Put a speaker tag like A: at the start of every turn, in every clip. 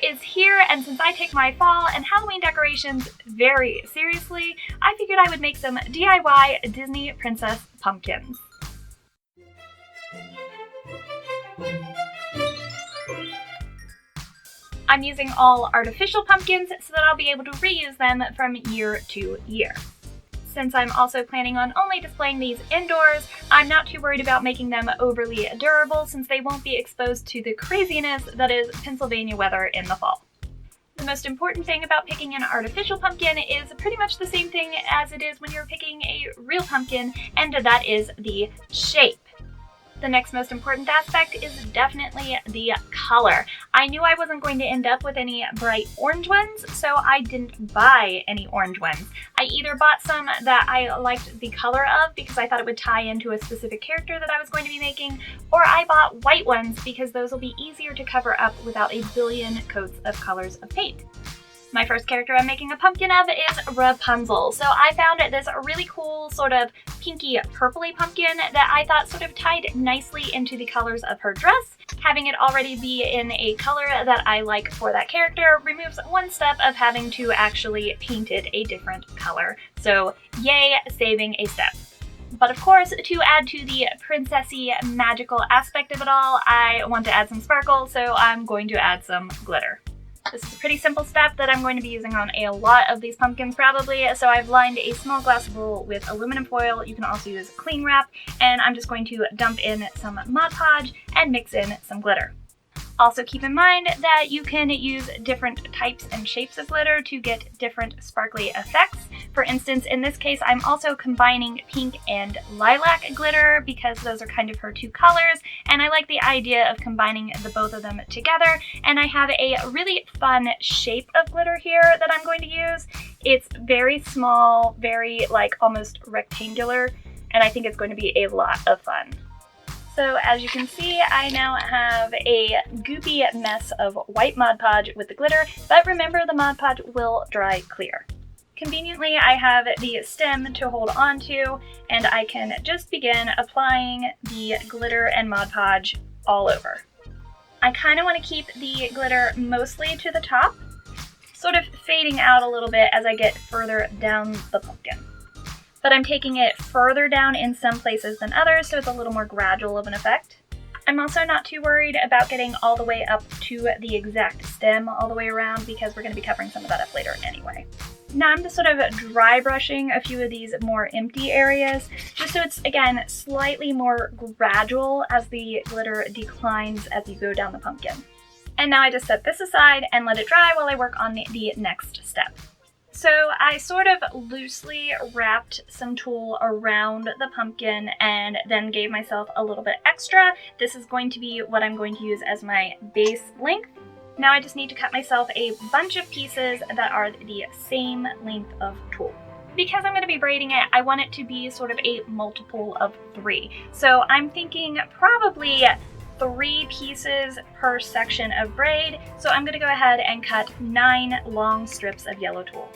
A: is here, and since I take my fall and Halloween decorations very seriously, I figured I would make some DIY Disney princess pumpkins. I'm using all artificial pumpkins so that I'll be able to reuse them from year to year. Since I'm also planning on only displaying these indoors, I'm not too worried about making them overly durable since they won't be exposed to the craziness that is Pennsylvania weather in the fall. The most important thing about picking an artificial pumpkin is pretty much the same thing as it is when you're picking a real pumpkin, and that is the shape. The next most important aspect is definitely the color. I knew I wasn't going to end up with any bright orange ones, so I didn't buy any orange ones. I either bought some that I liked the color of because I thought it would tie into a specific character that I was going to be making, or I bought white ones because those will be easier to cover up without a billion coats of colors of paint. My first character I'm making a pumpkin of is Rapunzel. So I found this really cool sort of pinky purpley pumpkin that I thought sort of tied nicely into the colors of her dress. Having it already be in a color that I like for that character removes one step of having to actually paint it a different color. So yay, saving a step. But of course, to add to the princessy magical aspect of it all, I want to add some sparkle, so I'm going to add some glitter. This is a pretty simple step that I'm going to be using on a lot of these pumpkins probably, so I've lined a small glass bowl with aluminum foil. You can also use cling wrap, and I'm just going to dump in some Mod Podge and mix in some glitter. Also keep in mind that you can use different types and shapes of glitter to get different sparkly effects. For instance, in this case, I'm also combining pink and lilac glitter because those are kind of her two colors, and I like the idea of combining the both of them together. And I have a really fun shape of glitter here that I'm going to use. It's very small, very almost rectangular, and I think it's going to be a lot of fun. So as you can see, I now have a goopy mess of white Mod Podge with the glitter, but remember the Mod Podge will dry clear. Conveniently, I have the stem to hold on to, and I can just begin applying the glitter and Mod Podge all over. I kind of want to keep the glitter mostly to the top, sort of fading out a little bit as I get further down the pumpkin. But I'm taking it further down in some places than others, so it's a little more gradual of an effect. I'm also not too worried about getting all the way up to the exact stem all the way around because we're going to be covering some of that up later anyway. Now I'm just sort of dry brushing a few of these more empty areas, just so it's, again, slightly more gradual as the glitter declines as you go down the pumpkin. And now I just set this aside and let it dry while I work on the next step. So I sort of loosely wrapped some tulle around the pumpkin and then gave myself a little bit extra. This is going to be what I'm going to use as my base length. Now I just need to cut myself a bunch of pieces that are the same length of tulle. Because I'm going to be braiding it, I want it to be sort of a multiple of 3. So I'm thinking probably 3 pieces per section of braid, so I'm going to go ahead and cut 9 long strips of yellow tulle.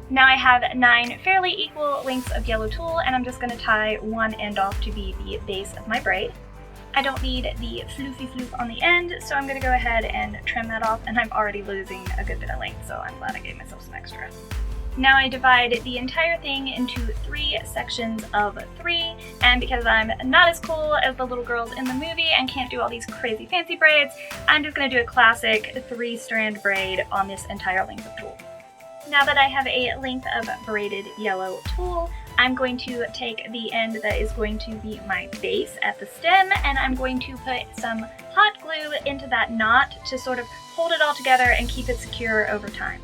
A: Now I have 9 fairly equal lengths of yellow tulle, and I'm just going to tie one end off to be the base of my braid. I don't need the floofy floof on the end, so I'm going to go ahead and trim that off, and I'm already losing a good bit of length, so I'm glad I gave myself some extra. Now I divide the entire thing into 3 sections of 3, and because I'm not as cool as the little girls in the movie and can't do all these crazy fancy braids, I'm just going to do a classic 3-strand braid on this entire length of tulle. Now that I have a length of braided yellow tulle, I'm going to take the end that is going to be my base at the stem, and I'm going to put some hot glue into that knot to sort of hold it all together and keep it secure over time.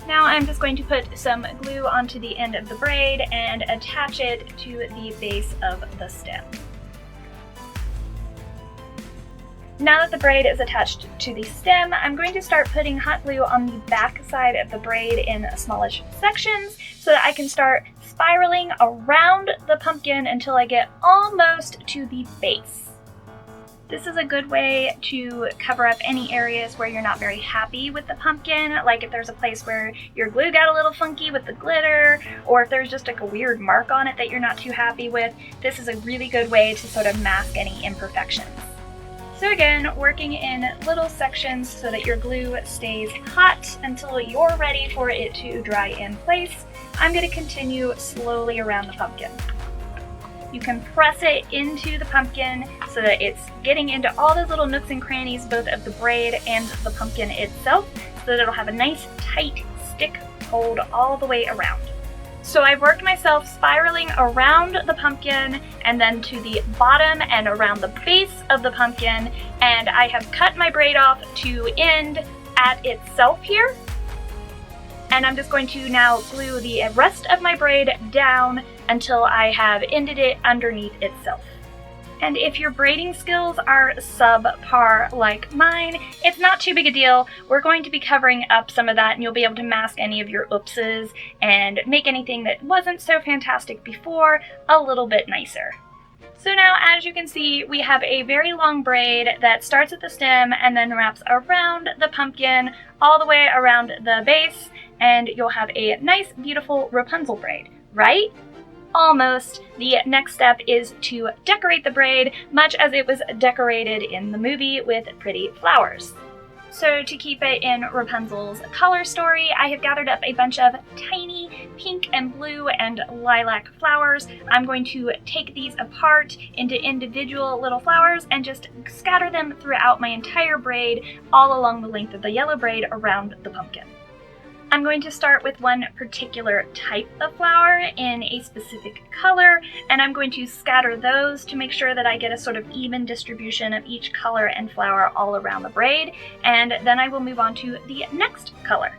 A: Now I'm just going to put some glue onto the end of the braid and attach it to the base of the stem. Now that the braid is attached to the stem, I'm going to start putting hot glue on the back side of the braid in smallish sections so that I can start spiraling around the pumpkin until I get almost to the base. This is a good way to cover up any areas where you're not very happy with the pumpkin, like if there's a place where your glue got a little funky with the glitter, or if there's just like a weird mark on it that you're not too happy with. This is a really good way to sort of mask any imperfections. So again, working in little sections so that your glue stays hot until you're ready for it to dry in place, I'm going to continue slowly around the pumpkin. You can press it into the pumpkin so that it's getting into all those little nooks and crannies, both of the braid and the pumpkin itself, so that it'll have a nice tight stick hold all the way around. So I've worked myself spiraling around the pumpkin and then to the bottom and around the base of the pumpkin, and I have cut my braid off to end at itself here. And I'm just going to now glue the rest of my braid down until I have ended it underneath itself. And if your braiding skills are subpar like mine, it's not too big a deal. We're going to be covering up some of that, and you'll be able to mask any of your oopses and make anything that wasn't so fantastic before a little bit nicer. So now, as you can see, we have a very long braid that starts at the stem and then wraps around the pumpkin all the way around the base, and you'll have a nice, beautiful Rapunzel braid, right? Almost. The next step is to decorate the braid, much as it was decorated in the movie with pretty flowers. So to keep it in Rapunzel's color story, I have gathered up a bunch of tiny pink and blue and lilac flowers. I'm going to take these apart into individual little flowers and just scatter them throughout my entire braid all along the length of the yellow braid around the pumpkin. I'm going to start with one particular type of flower in a specific color, and I'm going to scatter those to make sure that I get a sort of even distribution of each color and flower all around the braid, and then I will move on to the next color.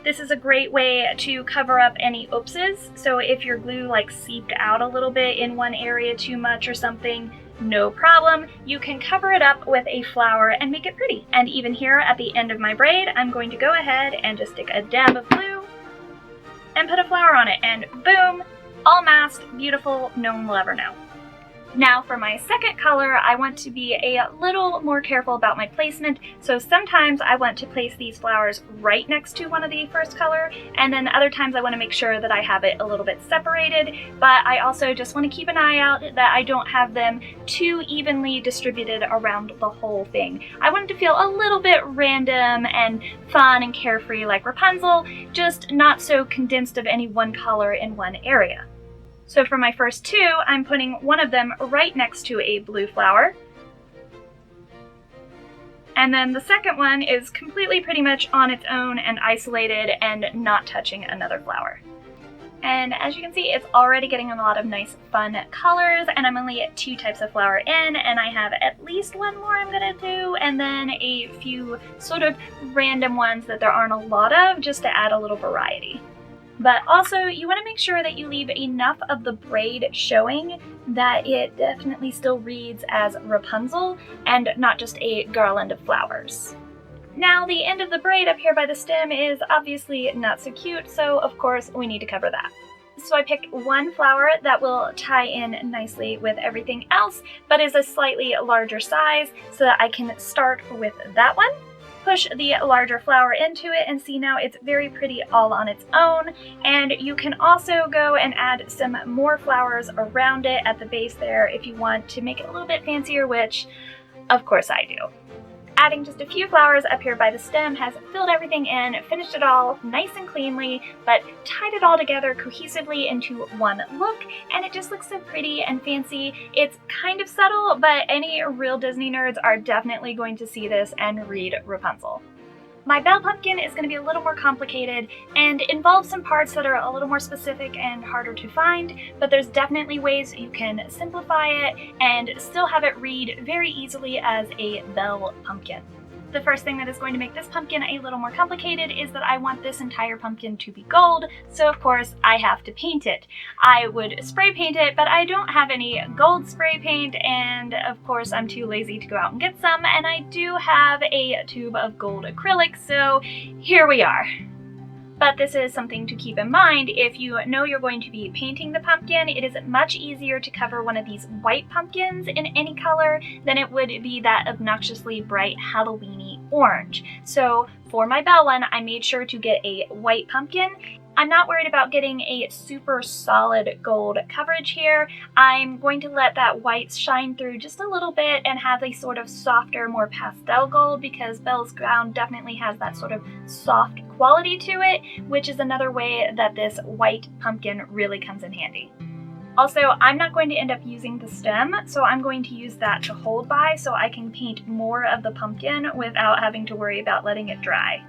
A: This is a great way to cover up any oopses, so if your glue like seeped out a little bit in one area too much or something, no problem. You can cover it up with a flower and make it pretty. And even here at the end of my braid, I'm going to go ahead and just stick a dab of glue and put a flower on it, and boom, all masked, beautiful, no one will ever know. Now for my second color, I want to be a little more careful about my placement, so sometimes I want to place these flowers right next to one of the first color, and then other times I want to make sure that I have it a little bit separated, but I also just want to keep an eye out that I don't have them too evenly distributed around the whole thing. I want it to feel a little bit random and fun and carefree like Rapunzel, just not so condensed of any one color in one area. So for my first two, I'm putting one of them right next to a blue flower. And then the second one is completely pretty much on its own and isolated and not touching another flower. And as you can see, it's already getting a lot of nice fun colors, and I'm only at 2 types of flower in, and I have at least one more I'm gonna do, and then a few sort of random ones that there aren't a lot of, just to add a little variety. But also, you want to make sure that you leave enough of the braid showing that it definitely still reads as Rapunzel and not just a garland of flowers. Now, the end of the braid up here by the stem is obviously not so cute, so of course we need to cover that. So I picked one flower that will tie in nicely with everything else, but is a slightly larger size, so that I can start with that one. Push the larger flower into it, and see, now it's very pretty all on its own. And you can also go and add some more flowers around it at the base there if you want to make it a little bit fancier, which of course I do. Adding just a few flowers up here by the stem has filled everything in, finished it all nice and cleanly, but tied it all together cohesively into one look, and it just looks so pretty and fancy. It's kind of subtle, but any real Disney nerds are definitely going to see this and read Rapunzel. My Belle pumpkin is going to be a little more complicated and involves some parts that are a little more specific and harder to find, but there's definitely ways you can simplify it and still have it read very easily as a Belle pumpkin. The first thing that is going to make this pumpkin a little more complicated is that I want this entire pumpkin to be gold, so of course I have to paint it. I would spray paint it, but I don't have any gold spray paint, and of course I'm too lazy to go out and get some, and I do have a tube of gold acrylic, so here we are. But this is something to keep in mind. If you know you're going to be painting the pumpkin, it is much easier to cover one of these white pumpkins in any color than it would be that obnoxiously bright Halloween-y orange. So for my Belle one, I made sure to get a white pumpkin, I'm not worried about getting a super solid gold coverage here. I'm going to let that white shine through just a little bit and have a sort of softer, more pastel gold, because Belle's gown definitely has that sort of soft quality to it, which is another way that this white pumpkin really comes in handy. Also, I'm not going to end up using the stem, so I'm going to use that to hold by so I can paint more of the pumpkin without having to worry about letting it dry.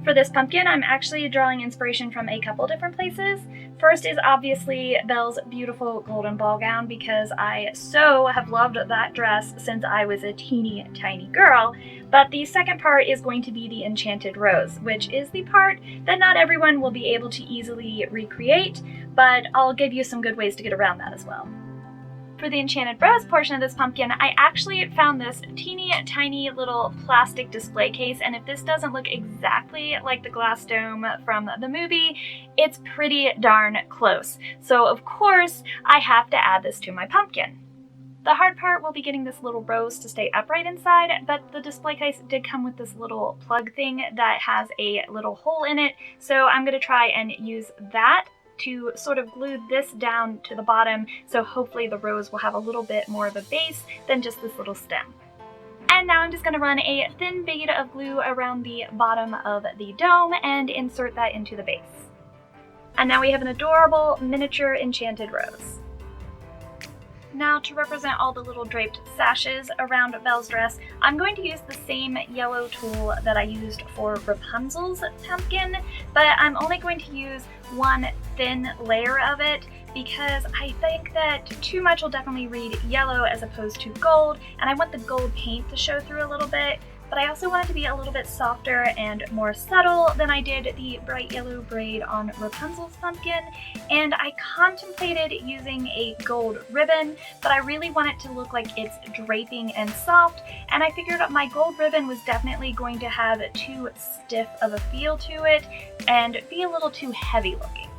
A: For this pumpkin, I'm actually drawing inspiration from a couple different places. First is obviously Belle's beautiful golden ball gown, because I so have loved that dress since I was a teeny tiny girl. But the second part is going to be the enchanted rose, which is the part that not everyone will be able to easily recreate, but I'll give you some good ways to get around that as well. For the enchanted rose portion of this pumpkin, I actually found this teeny tiny little plastic display case, and if this doesn't look exactly like the glass dome from the movie, it's pretty darn close. So of course, I have to add this to my pumpkin. The hard part will be getting this little rose to stay upright inside, but the display case did come with this little plug thing that has a little hole in it, so I'm going to try and use that to sort of glue this down to the bottom, so hopefully the rose will have a little bit more of a base than just this little stem. And now I'm just going to run a thin bead of glue around the bottom of the dome and insert that into the base. And now we have an adorable miniature enchanted rose. Now, to represent all the little draped sashes around Belle's dress, I'm going to use the same yellow tool that I used for Rapunzel's pumpkin, but I'm only going to use one thin layer of it because I think that too much will definitely read yellow as opposed to gold, and I want the gold paint to show through a little bit. But I also want it to be a little bit softer and more subtle than I did the bright yellow braid on Rapunzel's pumpkin, and I contemplated using a gold ribbon, but I really want it to look like it's draping and soft, and I figured my gold ribbon was definitely going to have too stiff of a feel to it and be a little too heavy looking.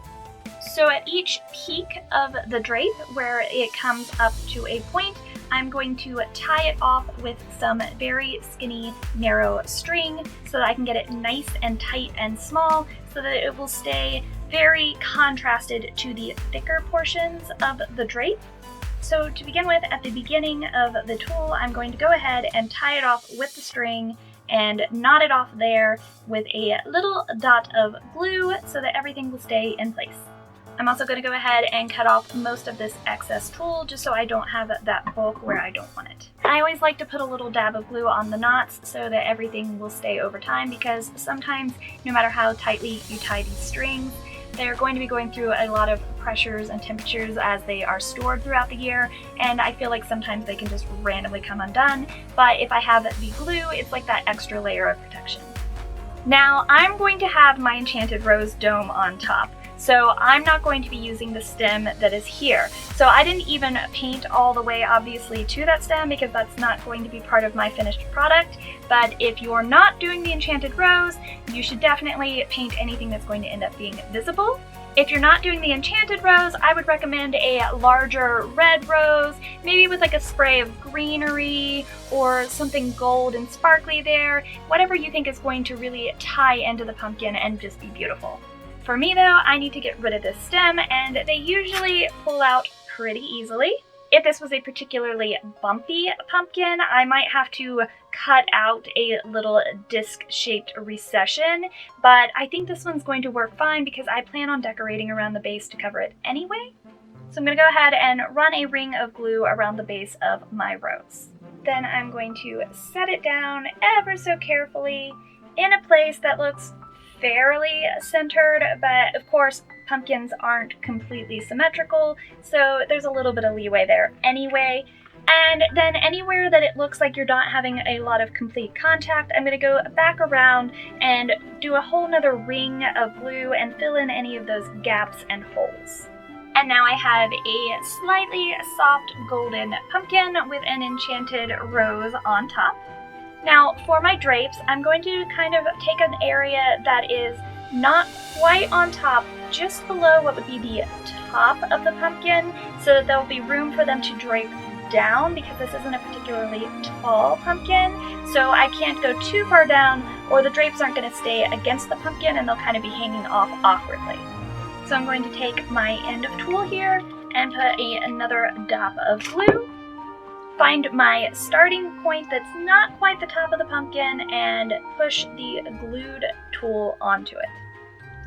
A: So at each peak of the drape where it comes up to a point, I'm going to tie it off with some very skinny, narrow string so that I can get it nice and tight and small so that it will stay very contrasted to the thicker portions of the drape. So to begin with, at the beginning of the tulle, I'm going to go ahead and tie it off with the string and knot it off there with a little dot of glue so that everything will stay in place. I'm also going to go ahead and cut off most of this excess tulle just so I don't have that bulk where I don't want it. I always like to put a little dab of glue on the knots so that everything will stay over time, because sometimes no matter how tightly you tie these strings, they're going to be going through a lot of pressures and temperatures as they are stored throughout the year, and I feel like sometimes they can just randomly come undone, but if I have the glue, it's like that extra layer of protection. Now I'm going to have my enchanted rose dome on top. So I'm not going to be using the stem that is here. So I didn't even paint all the way obviously to that stem because that's not going to be part of my finished product. But if you're not doing the enchanted rose, you should definitely paint anything that's going to end up being visible. If you're not doing the enchanted rose, I would recommend a larger red rose, maybe with like a spray of greenery or something gold and sparkly there, whatever you think is going to really tie into the pumpkin and just be beautiful. For me though, I need to get rid of this stem, and they usually pull out pretty easily. If this was a particularly bumpy pumpkin, I might have to cut out a little disc-shaped recession, but I think this one's going to work fine because I plan on decorating around the base to cover it anyway. So I'm going to go ahead and run a ring of glue around the base of my rose. Then I'm going to set it down ever so carefully in a place that looks fairly centered, but of course pumpkins aren't completely symmetrical, so there's a little bit of leeway there anyway. And then anywhere that it looks like you're not having a lot of complete contact, I'm going to go back around and do a whole nother ring of glue and fill in any of those gaps and holes. And now I have a slightly soft golden pumpkin with an enchanted rose on top. Now, for my drapes, I'm going to kind of take an area that is not quite on top, just below what would be the top of the pumpkin, so that there will be room for them to drape down because this isn't a particularly tall pumpkin, so I can't go too far down or the drapes aren't going to stay against the pumpkin and they'll kind of be hanging off awkwardly. So I'm going to take my end of tool here and put another dab of glue. Find my starting point that's not quite the top of the pumpkin and push the glued tool onto it.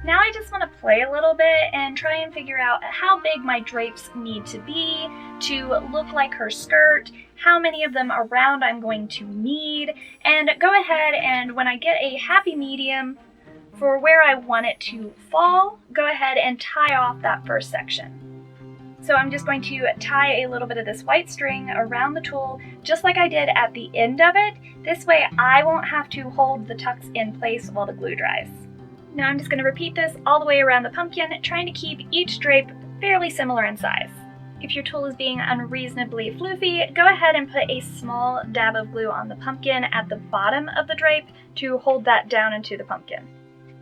A: Now I just want to play a little bit and try and figure out how big my drapes need to be to look like her skirt, how many of them around I'm going to need, and go ahead and when I get a happy medium for where I want it to fall, go ahead and tie off that first section. So I'm just going to tie a little bit of this white string around the tool, just like I did at the end of it. This way I won't have to hold the tucks in place while the glue dries. Now I'm just going to repeat this all the way around the pumpkin, trying to keep each drape fairly similar in size. If your tool is being unreasonably floofy, go ahead and put a small dab of glue on the pumpkin at the bottom of the drape to hold that down into the pumpkin.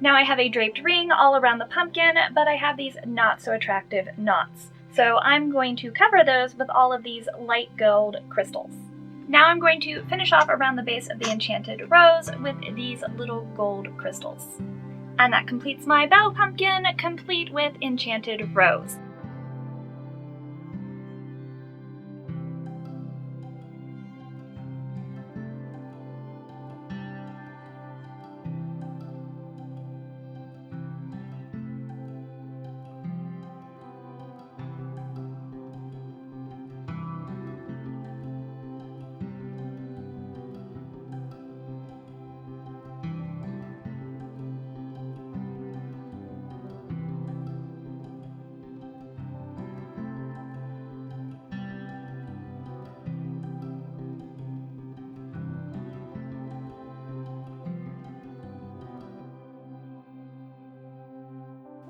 A: Now I have a draped ring all around the pumpkin, but I have these not so attractive knots. So I'm going to cover those with all of these light gold crystals. Now I'm going to finish off around the base of the enchanted rose with these little gold crystals. And that completes my Belle pumpkin, complete with enchanted rose.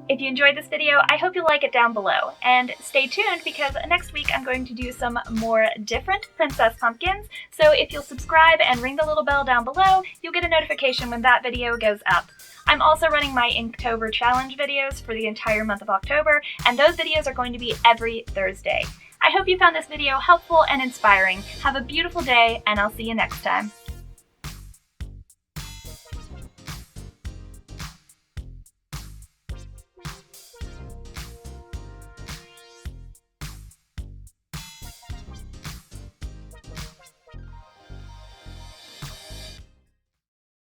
A: If you enjoyed this video, I hope you'll like it down below. And stay tuned because next week I'm going to do some more different princess pumpkins. So if you'll subscribe and ring the little bell down below, you'll get a notification when that video goes up. I'm also running my Inktober challenge videos for the entire month of October, and those videos are going to be every Thursday. I hope you found this video helpful and inspiring. Have a beautiful day, and I'll see you next time.